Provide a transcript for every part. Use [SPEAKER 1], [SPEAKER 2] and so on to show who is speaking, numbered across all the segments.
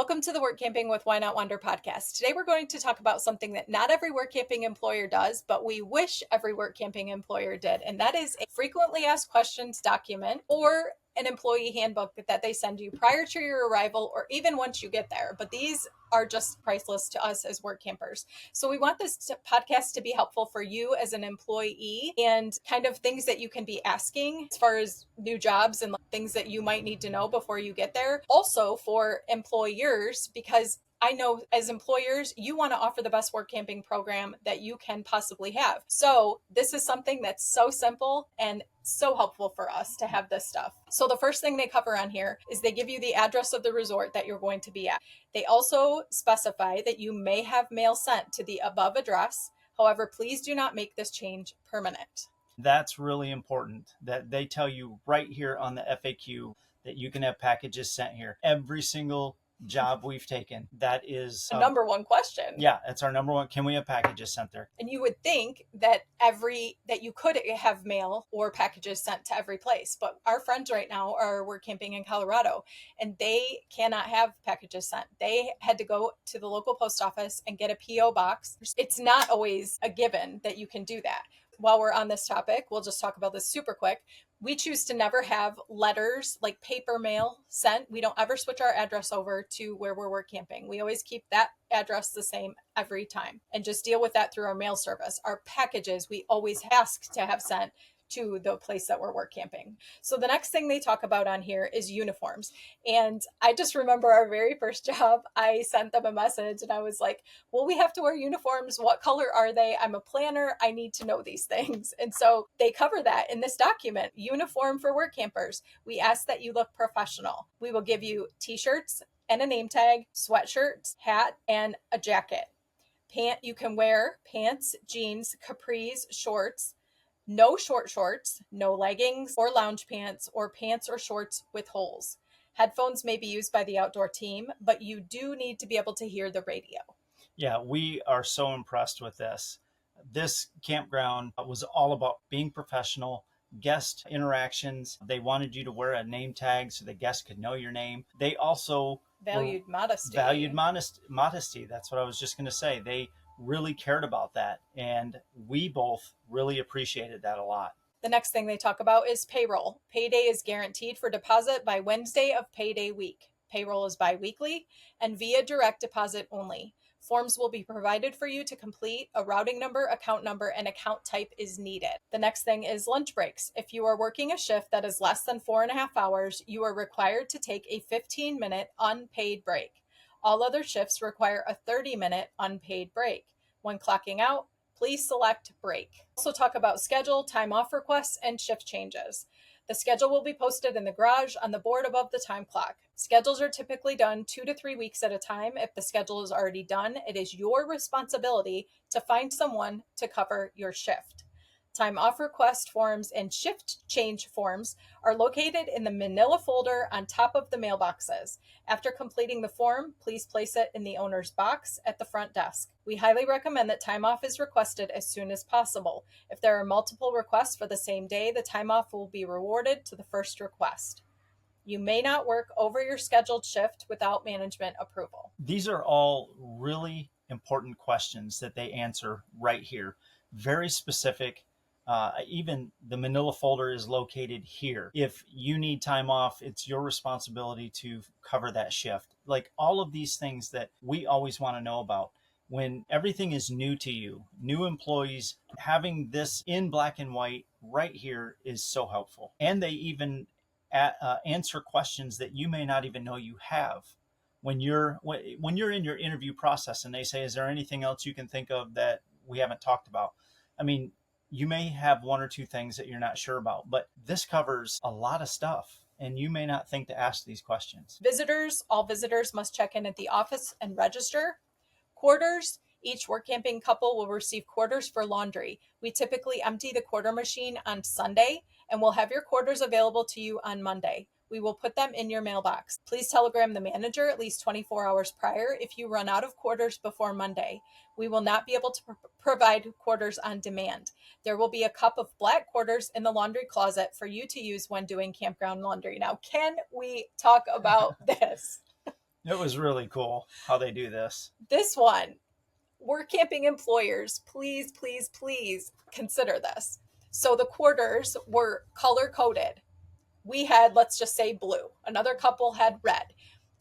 [SPEAKER 1] Welcome to the Work Camping with Why Not Wonder podcast. Today we're going to talk about something that not every work camping employer does, but we wish every work camping employer did, and that is a frequently asked questions document or an employee handbook that they send you prior to your arrival or even once you get there. But these are just priceless to us as work campers. So we want this podcast to be helpful for you as an employee and kind of things that you can be asking as far as new jobs and things that you might need to know before you get there. Also for employers, because I know as employers, you want to offer the best work camping program that you can possibly have. So this is something that's so simple and so helpful for us to have this stuff. So the first thing they cover on here is they give you the address of the resort that you're going to be at. They also specify that you may have mail sent to the above address. However, please do not make this change permanent.
[SPEAKER 2] That's really important that they tell you right here on the FAQ that you can have packages sent here. Every single job we've taken, that is
[SPEAKER 1] the number one question.
[SPEAKER 2] Yeah, it's our number one. Can we have packages sent there?
[SPEAKER 1] And you would think that you could have mail or packages sent to every place, but our friends right now are work camping in Colorado and they cannot have packages sent. They had to go to the local post office and get a PO box. It's not always a given that you can do that. While we're on this topic, we'll just talk about this super quick. We choose to never have letters like paper mail sent. We don't ever switch our address over to where we're work camping. We always keep that address the same every time and just deal with that through our mail service. Our packages, we always ask to have sent to the place that we're work camping. So the next thing they talk about on here is uniforms. And I just remember our very first job, I sent them a message and I was like, well, we have to wear uniforms. What color are they? I'm a planner. I need to know these things. And so they cover that in this document, uniform for work campers. We ask that you look professional. We will give you t-shirts and a name tag, sweatshirts, hat, and a jacket. You can wear pants, jeans, capris, shorts, no short shorts, no leggings or lounge pants or pants or shorts with holes. Headphones may be used by the outdoor team, but you do need to be able to hear the radio.
[SPEAKER 2] Yeah, we are so impressed with this. This campground was all about being professional, guest interactions. They wanted you to wear a name tag so the guests could know your name. They also
[SPEAKER 1] valued modesty.
[SPEAKER 2] Modesty. That's what I was just going to say. They really cared about that. And we both really appreciated that a lot.
[SPEAKER 1] The next thing they talk about is payroll. Payday is guaranteed for deposit by Wednesday of payday week. Payroll is bi-weekly and via direct deposit only. Forms will be provided for you to complete. A routing number, account number, and account type is needed. The next thing is lunch breaks. If you are working a shift that is less than 4.5 hours, you are required to take a 15-minute unpaid break. All other shifts require a 30-minute unpaid break. When clocking out, please select break. Also talk about schedule, time off requests, and shift changes. The schedule will be posted in the garage on the board above the time clock. Schedules are typically done 2 to 3 weeks at a time. If the schedule is already done, it is your responsibility to find someone to cover your shift. Time off request forms and shift change forms are located in the manila folder on top of the mailboxes. After completing the form, please place it in the owner's box at the front desk. We highly recommend that time off is requested as soon as possible. If there are multiple requests for the same day, the time off will be rewarded to the first request. You may not work over your scheduled shift without management approval.
[SPEAKER 2] These are all really important questions that they answer right here. Very specific. Even the manila folder is located here. If you need time off, it's your responsibility to cover that shift. Like all of these things that we always want to know about. When everything is new to you, new employees, having this in black and white right here is so helpful. And they even answer questions that you may not even know you have. When you're in your interview process and they say, is there anything else you can think of that we haven't talked about? I mean, you may have one or two things that you're not sure about, but this covers a lot of stuff and you may not think to ask these questions.
[SPEAKER 1] All visitors must check in at the office and register. Quarters, each work camping couple will receive quarters for laundry. We typically empty the quarter machine on Sunday and will have your quarters available to you on Monday. We will put them in your mailbox. Please telegram the manager at least 24 hours prior if you run out of quarters before Monday. We will not be able to provide quarters on demand. There will be a cup of black quarters in the laundry closet for you to use when doing campground laundry. Now, can we talk about this?
[SPEAKER 2] It was really cool how they do this.
[SPEAKER 1] This one, we're camping employers, please, please, please consider this. So the quarters were color coded. We had, let's just say, blue. Another couple had red.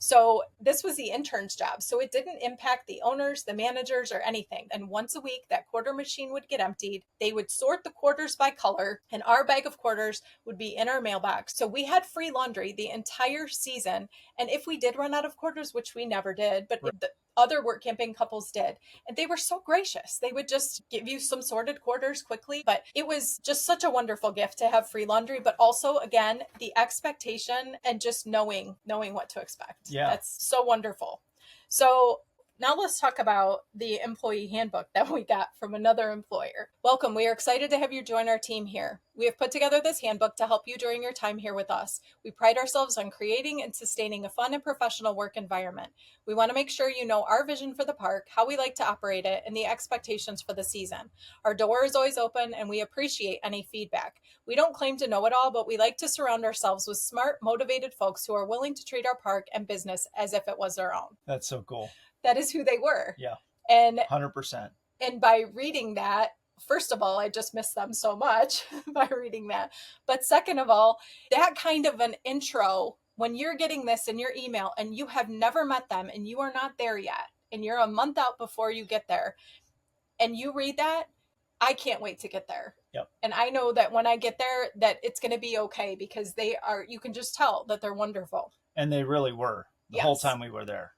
[SPEAKER 1] So this was the intern's job. So it didn't impact the owners, the managers, or anything. And once a week, that quarter machine would get emptied. They would sort the quarters by color, and our bag of quarters would be in our mailbox. So we had free laundry the entire season. And if we did run out of quarters, which we never did, but
[SPEAKER 2] Right.
[SPEAKER 1] the other work camping couples did, and they were so gracious. They would just give you some sorted quarters quickly. But it was just such a wonderful gift to have free laundry, but also, again, the expectation and just knowing what to expect.
[SPEAKER 2] Yeah.
[SPEAKER 1] That's so wonderful. So now let's talk about the employee handbook that we got from another employer. Welcome. We are excited to have you join our team here. We have put together this handbook to help you during your time here with us. We pride ourselves on creating and sustaining a fun and professional work environment. We want to make sure you know our vision for the park, how we like to operate it, and the expectations for the season. Our door is always open, and we appreciate any feedback. We don't claim to know it all, but we like to surround ourselves with smart, motivated folks who are willing to treat our park and business as if it was their own.
[SPEAKER 2] That's so cool.
[SPEAKER 1] That is who they were.
[SPEAKER 2] Yeah.
[SPEAKER 1] And
[SPEAKER 2] 100%.
[SPEAKER 1] by reading that, first of all, I just miss them so much by reading that. But second of all, that kind of an intro, when you're getting this in your email and you have never met them and you are not there yet, and you're a month out before you get there, and you read that, I can't wait to get there.
[SPEAKER 2] Yep.
[SPEAKER 1] And I know that when I get there, that it's going to be okay, because you can just tell that they're wonderful.
[SPEAKER 2] And they really were the whole time we were there.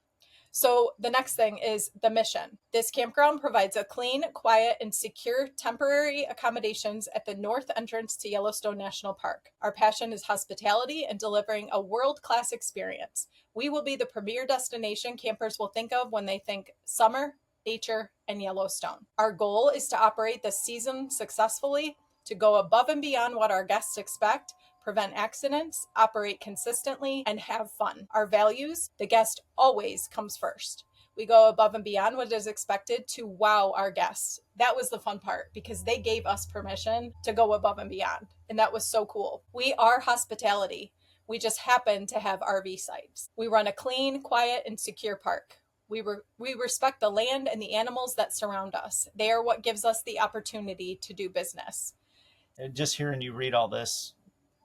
[SPEAKER 1] So the next thing is the mission. This campground provides a clean, quiet, and secure temporary accommodations at the north entrance to Yellowstone National Park. Our passion is hospitality and delivering a world-class experience. We will be the premier destination campers will think of when they think summer, nature, and Yellowstone. Our goal is to operate the season successfully, to go above and beyond what our guests expect, prevent accidents, operate consistently, and have fun. Our values: the guest always comes first. We go above and beyond what is expected to wow our guests. That was the fun part, because they gave us permission to go above and beyond. And that was so cool. We are hospitality. We just happen to have RV sites. We run a clean, quiet, and secure park. We respect the land and the animals that surround us. They are what gives us the opportunity to do business.
[SPEAKER 2] And just hearing you read all this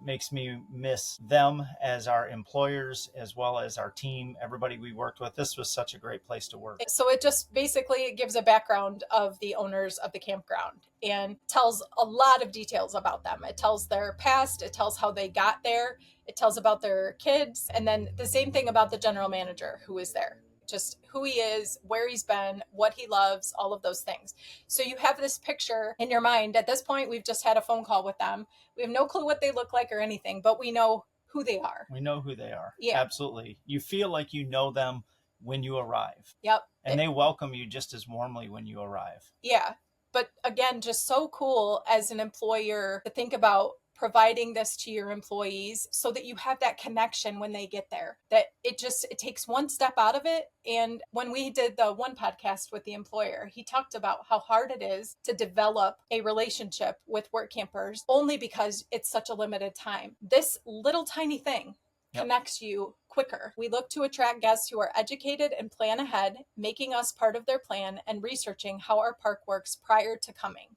[SPEAKER 2] makes me miss them as our employers, as well as our team, everybody we worked with. This was such a great place to work.
[SPEAKER 1] So it just basically gives a background of the owners of the campground and tells a lot of details about them. It tells their past, it tells how they got there, it tells about their kids, and then the same thing about the general manager who is there. Just who he is, where he's been, what he loves, all of those things. So you have this picture in your mind. At this point, we've just had a phone call with them. We have no clue what they look like or anything, but we know who they are.
[SPEAKER 2] We know who they are.
[SPEAKER 1] Yeah.
[SPEAKER 2] Absolutely. You feel like you know them when you arrive.
[SPEAKER 1] Yep.
[SPEAKER 2] And they welcome you just as warmly when you arrive.
[SPEAKER 1] Yeah. But again, just so cool as an employer to think about providing this to your employees so that you have that connection when they get there, that it takes one step out of it. And when we did the one podcast with the employer, he talked about how hard it is to develop a relationship with work campers only because it's such a limited time. This little tiny thing connects you quicker. We look to attract guests who are educated and plan ahead, making us part of their plan and researching how our park works prior to coming.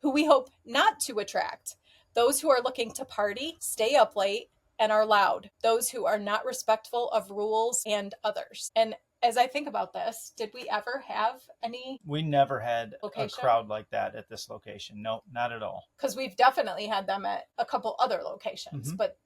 [SPEAKER 1] Who we hope not to attract: those who are looking to party, stay up late, and are loud. Those who are not respectful of rules and others. And as I think about this, did we ever have any?
[SPEAKER 2] We never had
[SPEAKER 1] location?
[SPEAKER 2] A crowd like that at this location. No, not at all.
[SPEAKER 1] Because we've definitely had them at a couple other locations, but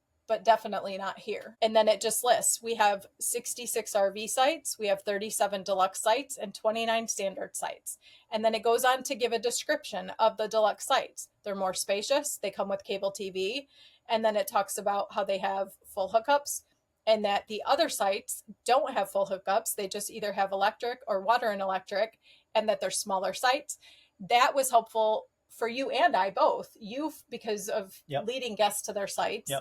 [SPEAKER 1] definitely not here. And then it just lists, we have 66 RV sites, we have 37 deluxe sites, and 29 standard sites. And then it goes on to give a description of the deluxe sites. They're more spacious, they come with cable TV, and then it talks about how they have full hookups, and that the other sites don't have full hookups. They just either have electric or water and electric, and that they're smaller sites. That was helpful for you and I both. You, because of leading guests to their sites.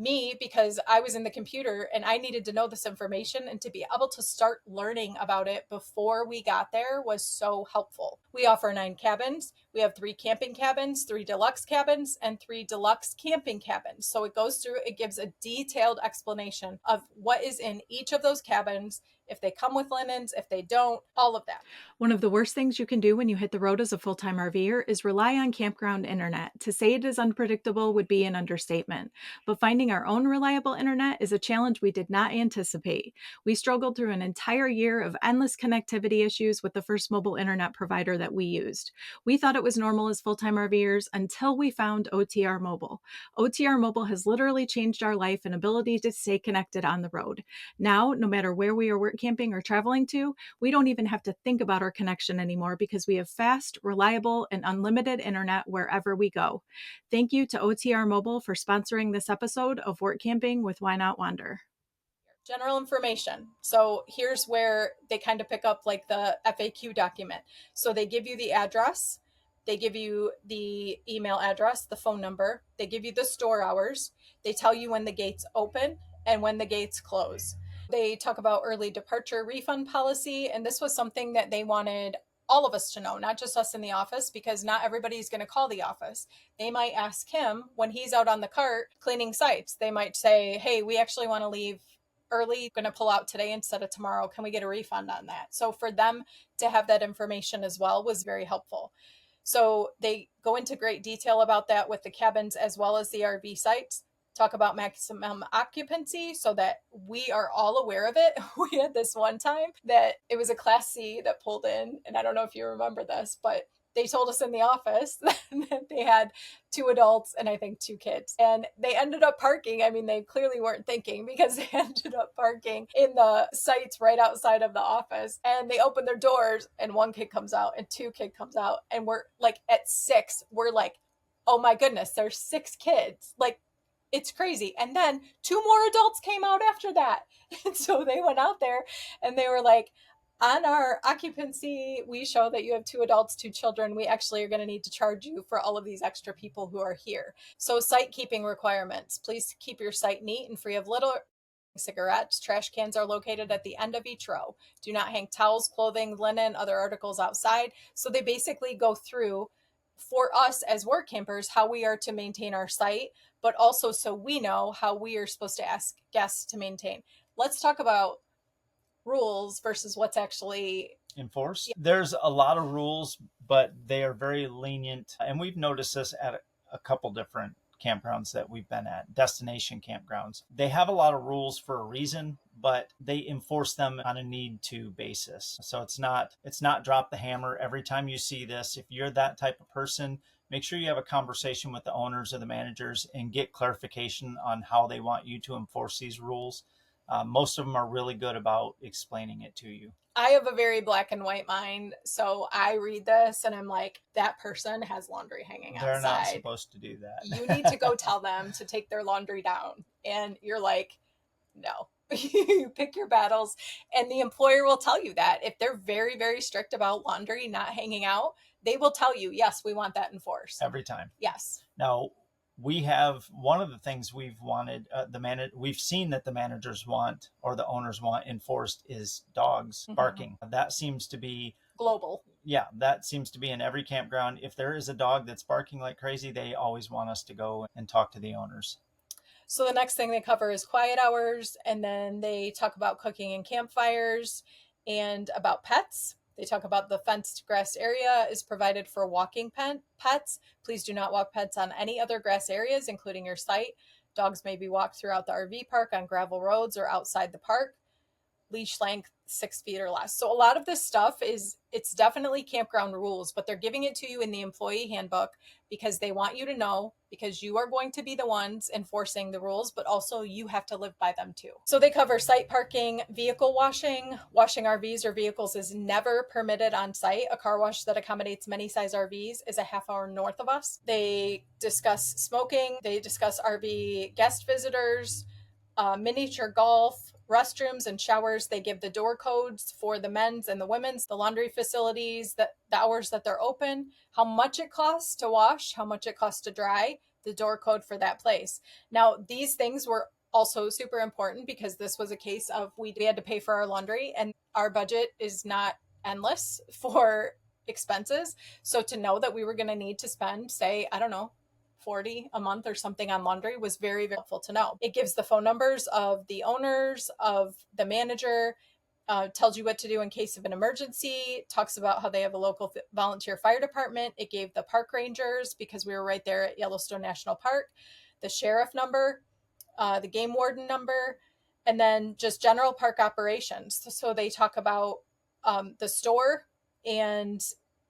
[SPEAKER 1] Me, because I was in the computer and I needed to know this information, and to be able to start learning about it before we got there was so helpful. We offer 9 cabins. We have 3 camping cabins, 3 deluxe cabins, and 3 deluxe camping cabins. So it goes through, it gives a detailed explanation of what is in each of those cabins, if they come with linens, if they don't, all of that.
[SPEAKER 3] One of the worst things you can do when you hit the road as a full time RVer is rely on campground internet. To say it is unpredictable would be an understatement. But finding our own reliable internet is a challenge we did not anticipate. We struggled through an entire year of endless connectivity issues with the first mobile internet provider that we used. We thought it was normal as full time RVers until we found OTR Mobile. OTR Mobile has literally changed our life and ability to stay connected on the road. Now, no matter where we are work camping or traveling to, we don't even have to think about our connection anymore because we have fast, reliable, and unlimited internet wherever we go. Thank you to OTR Mobile for sponsoring this episode of Work Camping with Why Not Wander.
[SPEAKER 1] General information. So here's where they kind of pick up like the FAQ document. So they give you the address, they give you the email address, the phone number, they give you the store hours, they tell you when the gates open and when the gates close. They talk about early departure refund policy, and this was something that they wanted all of us to know, not just us in the office, because not everybody's going to call the office. They might ask him when he's out on the cart cleaning sites. They might say, hey, we actually want to leave early, going to pull out today instead of tomorrow. Can we get a refund on that? So for them to have that information as well was very helpful. So they go into great detail about that with the cabins as well as the RV sites. Talk about maximum occupancy so that we are all aware of it. We had this one time that it was a Class C that pulled in, and I don't know if you remember this, but they told us in the office that they had 2 adults and I think 2 kids. And they ended up parking. I mean, they clearly weren't thinking because they ended up parking in the sites right outside of the office. And they open their doors and 1 kid comes out and 2 kid comes out. And we're like at 6, we're like, oh my goodness, there's 6 kids. Like, it's crazy. And then 2 more adults came out after that. And so they went out there and they were like, on our occupancy, we show that you have 2 adults, 2 children. We actually are going to need to charge you for all of these extra people who are here. So site keeping requirements. Please keep your site neat and free of litter. Cigarettes. Trash cans are located at the end of each row. Do not hang towels, clothing, linen, other articles outside. So they basically go through for us as work campers how we are to maintain our site, but also so we know how we are supposed to ask guests to maintain. Let's talk about rules versus what's actually
[SPEAKER 2] enforced. There's a lot of rules, but they are very lenient. And we've noticed this at a couple different campgrounds that we've been at, destination campgrounds. They have a lot of rules for a reason, but they enforce them on a need to basis. So it's not drop the hammer every time you see this. If you're that type of person, make sure you have a conversation with the owners or the managers and get clarification on how they want you to enforce these rules. Most of them are really good about explaining it to you.
[SPEAKER 1] I have a very black and white mind, so I read this and I'm like, that person has laundry hanging outside.
[SPEAKER 2] They're not supposed to do that.
[SPEAKER 1] You need to go tell them to take their laundry down. And you're like, no. You pick your battles, and the employer will tell you that. If they're very, very strict about laundry not hanging out, they will tell you, yes, we want that enforced.
[SPEAKER 2] Every time.
[SPEAKER 1] Yes.
[SPEAKER 2] Now, we have one of the things we've wanted, we've seen that the managers want or the owners want enforced is dogs barking. That seems to be
[SPEAKER 1] global.
[SPEAKER 2] Yeah, that seems to be in every campground. If there is a dog that's barking like crazy, they always want us to go and talk to the owners.
[SPEAKER 1] So the next thing they cover is quiet hours, and then they talk about cooking and campfires and about pets. They talk about the fenced grass area is provided for walking pets. Please do not walk pets on any other grass areas, including your site. Dogs may be walked throughout the RV park on gravel roads or outside the park. Leash length 6 feet or less. So a lot of this stuff it's definitely campground rules, but they're giving it to you in the employee handbook because they want you to know, because you are going to be the ones enforcing the rules, but also you have to live by them too. So they cover site parking, vehicle washing. Washing RVs or vehicles is never permitted on site. A car wash that accommodates many size RVs is a half hour north of us. They discuss smoking. They discuss RV guest visitors, miniature golf, restrooms and showers. They give the door codes for the men's and the women's, the laundry facilities, the hours that they're open, how much it costs to wash, how much it costs to dry, the door code for that place. Now, these things were also super important because this was a case of we had to pay for our laundry, and our budget is not endless for expenses. So to know that we were going to need to spend, say, I don't know, 40 a month or something on laundry was very, very helpful to know. It gives the phone numbers of the owners, of the manager, tells you what to do in case of an emergency, talks about how they have a local volunteer fire department. It gave the park rangers, because we were right there at Yellowstone National Park, the sheriff number, the game warden number, and then just general park operations. So they talk about the store, and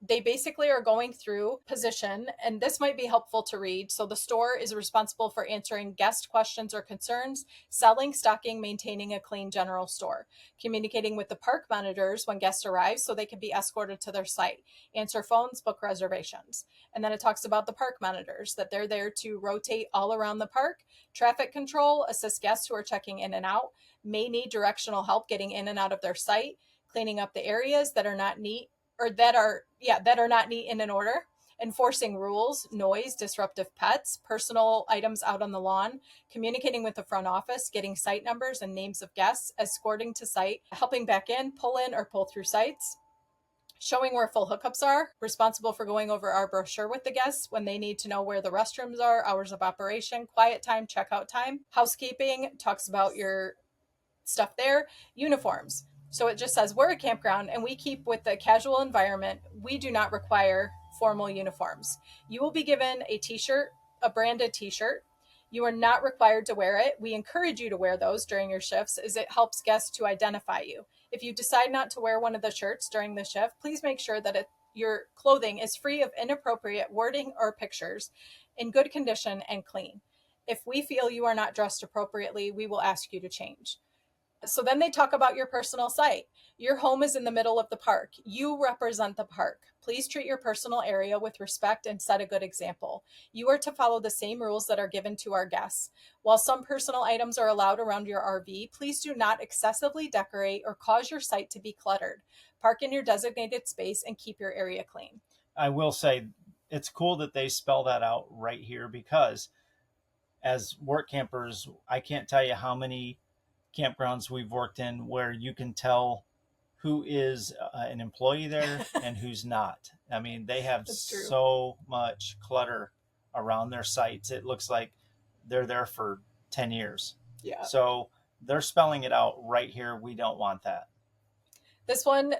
[SPEAKER 1] they basically are going through position, and this might be helpful to read. So the store is responsible for answering guest questions or concerns, selling, stocking, maintaining a clean general store, communicating with the park monitors when guests arrive so they can be escorted to their site, answer phones, book reservations. And then it talks about the park monitors, that they're there to rotate all around the park, traffic control, assist guests who are checking in and out, may need directional help getting in and out of their site, cleaning up the areas that are not neat, or that are not neat and in order, enforcing rules, noise, disruptive pets, personal items out on the lawn, communicating with the front office, getting site numbers and names of guests, escorting to site, helping back in or pull through sites, showing where full hookups are, responsible for going over our brochure with the guests when they need to know where the restrooms are, hours of operation, quiet time, checkout time. Housekeeping talks about your stuff there. Uniforms. So it just says we're a campground and we keep with the casual environment. We do not require formal uniforms. You will be given a t-shirt, a branded t-shirt. You are not required to wear it. We encourage you to wear those during your shifts, as it helps guests to identify you. If you decide not to wear one of the shirts during the shift, please make sure that your clothing is free of inappropriate wording or pictures, in good condition and clean. If we feel you are not dressed appropriately, we will ask you to change. So then they talk about your personal site. Your home is in the middle of the park. You represent the park. Please treat your personal area with respect and set a good example. You are to follow the same rules that are given to our guests. While some personal items are allowed around your RV, please do not excessively decorate or cause your site to be cluttered. Park in your designated space and keep your area clean.
[SPEAKER 2] I will say it's cool that they spell that out right here, because as work campers, I can't tell you how many campgrounds we've worked in where you can tell who is an employee there and who's not. I mean, they have so much clutter around their sites. It looks like they're there for 10 years.
[SPEAKER 1] Yeah.
[SPEAKER 2] So they're spelling it out right here. We don't want that.
[SPEAKER 1] This one,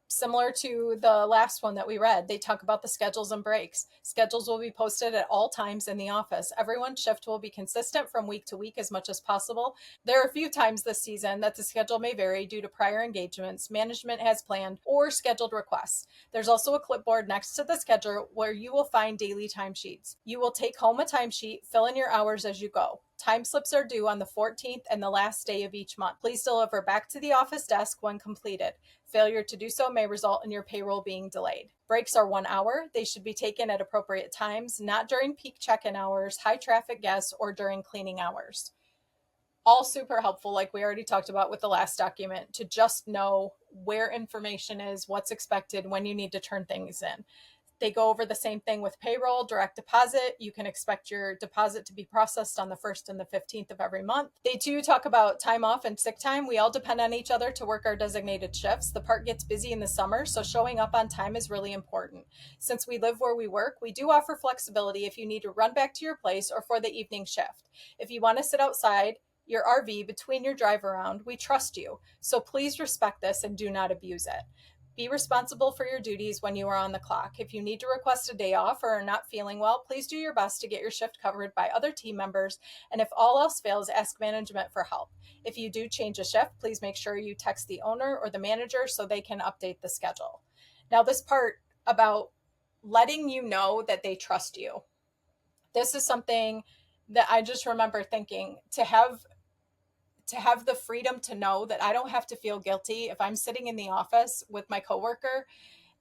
[SPEAKER 1] similar to the last one that we read, they talk about the schedules and breaks. Schedules will be posted at all times in the office. Everyone's shift will be consistent from week to week as much as possible. There are a few times this season that the schedule may vary due to prior engagements management has planned or scheduled requests. There's also a clipboard next to the schedule where you will find daily timesheets. You will take home a timesheet, fill in your hours as you go. Time slips are due on the 14th and the last day of each month. Please deliver back to the office desk when completed. Failure to do so may result in your payroll being delayed. Breaks are 1 hour. They should be taken at appropriate times, not during peak check-in hours, high traffic guests, or during cleaning hours. All super helpful, like we already talked about with the last document, to just know where information is, what's expected, when you need to turn things in. They go over the same thing with payroll, direct deposit. You can expect your deposit to be processed on the 1st and the 15th of every month. They do talk about time off and sick time. We all depend on each other to work our designated shifts. The park gets busy in the summer, so showing up on time is really important. Since we live where we work, we do offer flexibility if you need to run back to your place or for the evening shift. If you want to sit outside your RV between your drive around, we trust you. So please respect this and do not abuse it. Be responsible for your duties when you are on the clock. If you need to request a day off or are not feeling well, please do your best to get your shift covered by other team members. And if all else fails, ask management for help. If you do change a shift, please make sure you text the owner or the manager so they can update the schedule. Now, this part about letting you know that they trust you. This is something that I just remember thinking, to have the freedom to know that I don't have to feel guilty if I'm sitting in the office with my coworker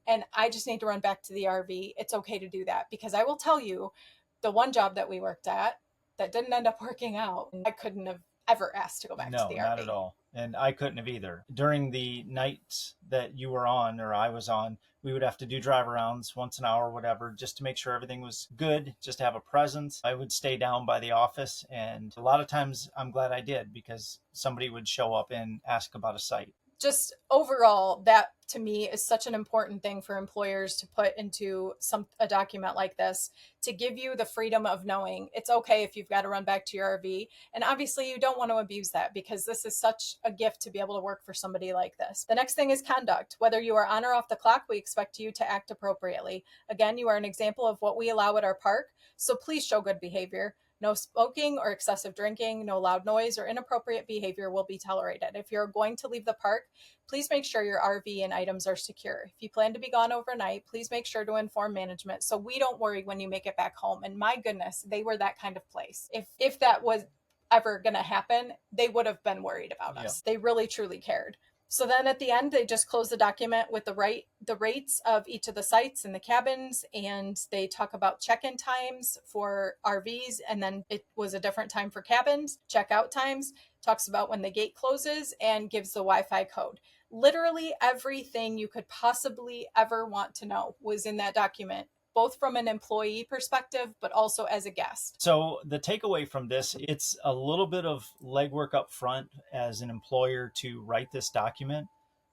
[SPEAKER 1] and I just need to run back to the RV. It's okay to do that, because I will tell you, the one job that we worked at that didn't end up working out, I couldn't have ever asked to go back to the RV.
[SPEAKER 2] No, not at all. And I couldn't have either. During the nights that you were on or I was on, we would have to do drive arounds once an hour, whatever, just to make sure everything was good, just to have a presence. I would stay down by the office, and a lot of times I'm glad I did, because somebody would show up and ask about a site.
[SPEAKER 1] Just overall, that to me is such an important thing for employers to put into a document like this, to give you the freedom of knowing it's okay if you've got to run back to your RV. And obviously you don't want to abuse that, because this is such a gift to be able to work for somebody like this. The next thing is conduct. Whether you are on or off the clock, we expect you to act appropriately. Again, you are an example of what we allow at our park, so please show good behavior. No smoking or excessive drinking, no loud noise or inappropriate behavior will be tolerated. If you're going to leave the park, please make sure your RV and items are secure. If you plan to be gone overnight, please make sure to inform management so we don't worry when you make it back home. And my goodness, they were that kind of place. If that was ever going to happen, they would have been worried about us. They really, truly cared. So then at the end, they just close the document with the rates of each of the sites and the cabins, and they talk about check-in times for RVs, and then it was a different time for cabins, check-out times, talks about when the gate closes, and gives the Wi-Fi code. Literally everything you could possibly ever want to know was in that document, both from an employee perspective, but also as a guest.
[SPEAKER 2] So the takeaway from this, it's a little bit of legwork up front as an employer to write this document,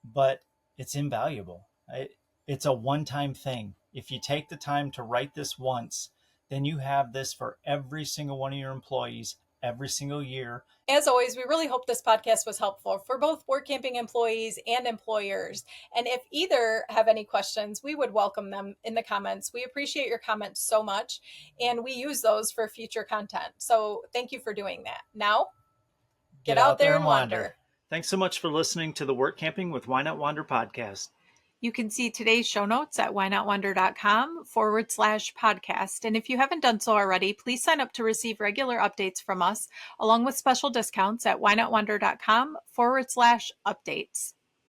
[SPEAKER 2] but it's invaluable. It's a one-time thing. If you take the time to write this once, then you have this for every single one of your employees every single year.
[SPEAKER 1] As always, we really hope this podcast was helpful for both work camping employees and employers. And if either have any questions, we would welcome them in the comments. We appreciate your comments so much, and we use those for future content. So thank you for doing that. Now, get out there and wander.
[SPEAKER 2] Thanks so much for listening to the Work Camping with Why Not Wander podcast.
[SPEAKER 3] You can see today's show notes at whynotwander.com/podcast. And if you haven't done so already, please sign up to receive regular updates from us, along with special discounts at whynotwander.com/updates.